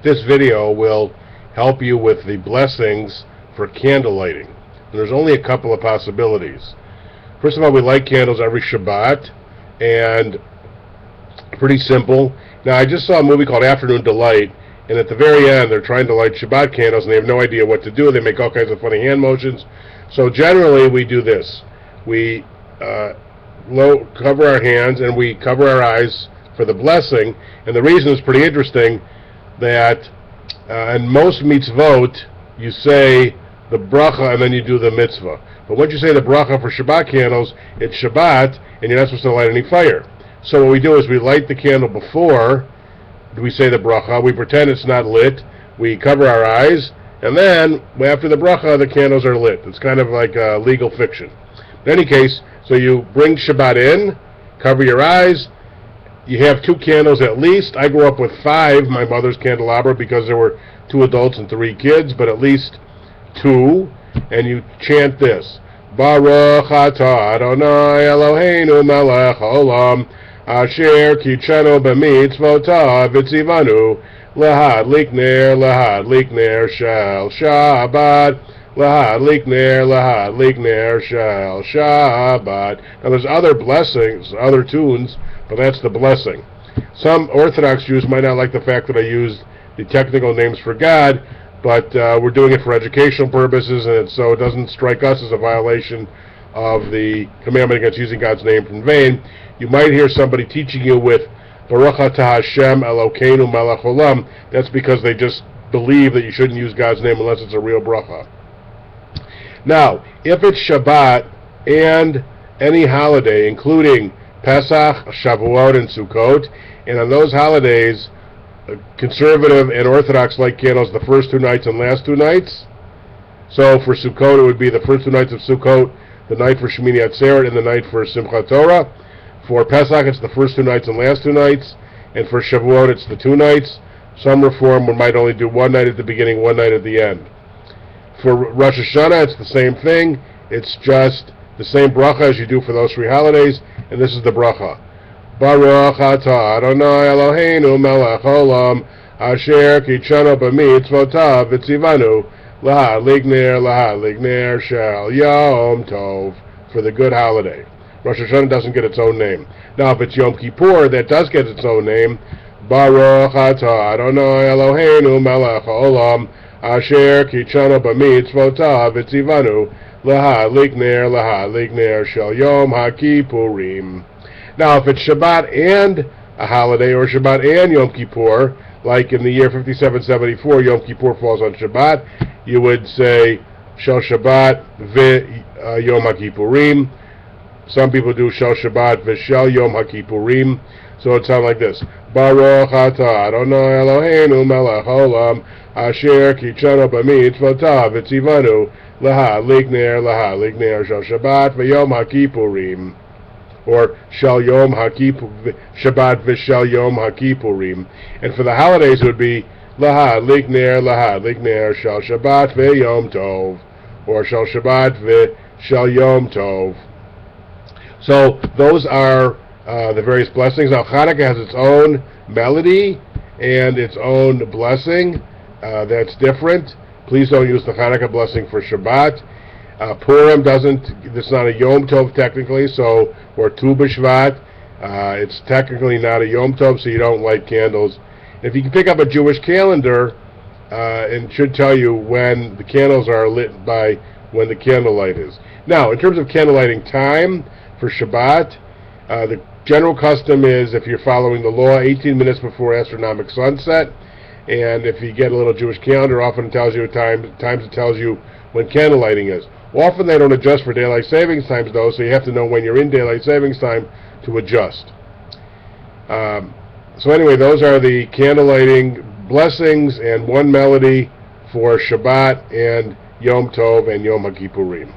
This video will help you with the blessings for candle lighting. There's only a couple of possibilities. First of all, we light candles every Shabbat, and pretty simple. Now, I just saw a movie called Afternoon Delight, and at the very end, they're trying to light Shabbat candles, and they have no idea what to do. They make all kinds of funny hand motions. So generally, we do this. We cover our hands, and we cover our eyes for the blessing. And the reason is pretty interesting, that in most mitzvot, you say the bracha, and then you do the mitzvah. But once you say the bracha for Shabbat candles, it's Shabbat, and you're not supposed to light any fire. So what we do is we light the candle before we say the bracha. We pretend it's not lit. We cover our eyes, and then after the bracha, the candles are lit. It's kind of like legal fiction. In any case, so you bring Shabbat in, cover your eyes. You have 2 candles at least. I grew up with 5, my mother's candelabra, because there were 2 adults and 3 kids, but at least 2. And you chant this: Barukh atah Adonai Eloheinu melekh olam asher kitchenu b'mitzvotav v'tzivanu lahadlik ner shel Shabbat lahadlik ner shel Shabbat. Now there's other blessings, other tunes, but that's the blessing. Some Orthodox Jews might not like the fact that I used the technical names for God, but we're doing it for educational purposes, and so it doesn't strike us as a violation of the commandment against using God's name in vain. You might hear somebody teaching you with Baruch atah Hashem Eloheinu melekh olam. That's because they just believe that you shouldn't use God's name unless it's a real bracha. Now, if it's Shabbat and any holiday, including Pesach, Shavuot, and Sukkot, and on those holidays, conservative and Orthodox light candles the first 2 nights and last 2 nights. So for Sukkot, it would be the first 2 nights of Sukkot, the night for Shemini Atzeret, and the night for Simchat Torah. For Pesach, it's the first 2 nights and last 2 nights. And for Shavuot, it's the 2 nights. Some reform might only do 1 night at the beginning, 1 night at the end. For Rosh Hashanah, it's the same thing. It's just the same bracha as you do for those 3 holidays. And this is the bracha: Baruch atah Adonai Eloheinu melekh olam asher kitchenu b'mitzvotav v'tzivanu lahadlik ner shel Yom Tov, for the good holiday. Rosh Hashanah doesn't get its own name. Now, if it's Yom Kippur, that does get its own name: Baruch atah Adonai Eloheinu melekh olam asher kitchenu b'mitzvotav v'tzivanu lahadlik ner shel Yom HaKippurim. Now, if it's Shabbat and a holiday, or Shabbat and Yom Kippur, like in the year 5774, Yom Kippur falls on Shabbat, you would say Shel Shabbat Yom HaKippurim. Some people do Shel Shabbat Shel Yom HaKippurim. So it sounds like this: Baruch atah Adonai Eloheinu melekh olam asher kitchenu b'mitzvotav v'tzivanu lahadlik ner Shel Shabbat v'Yom HaKippurim. Or Shel Yom HaKippur, Shabbat v'Shel Yom HaKippurim. And for the holidays, it would be lahadlik ner Shel Shabbat v'Yom Tov, or Shel Shabbat v'Shel Yom Tov. So those are the various blessings. Now, Hanukkah has its own melody and its own blessing that's different. Please don't use the Hanukkah blessing for Shabbat. Purim doesn't, it's not a Yom Tov technically, so, or Tu B'Shvat, it's technically not a Yom Tov, so you don't light candles. If you can pick up a Jewish calendar, it should tell you when the candles are lit by when the candlelight is. Now, in terms of candle lighting time for Shabbat, the general custom is, if you're following the law, 18 minutes before astronomical sunset. And if you get a little Jewish calendar, often it tells you times it tells you when candle lighting is. Often they don't adjust for daylight savings times, though, so you have to know when you're in daylight savings time to adjust. So anyway, those are the candle lighting blessings and one melody for Shabbat and Yom Tov and Yom HaKippurim.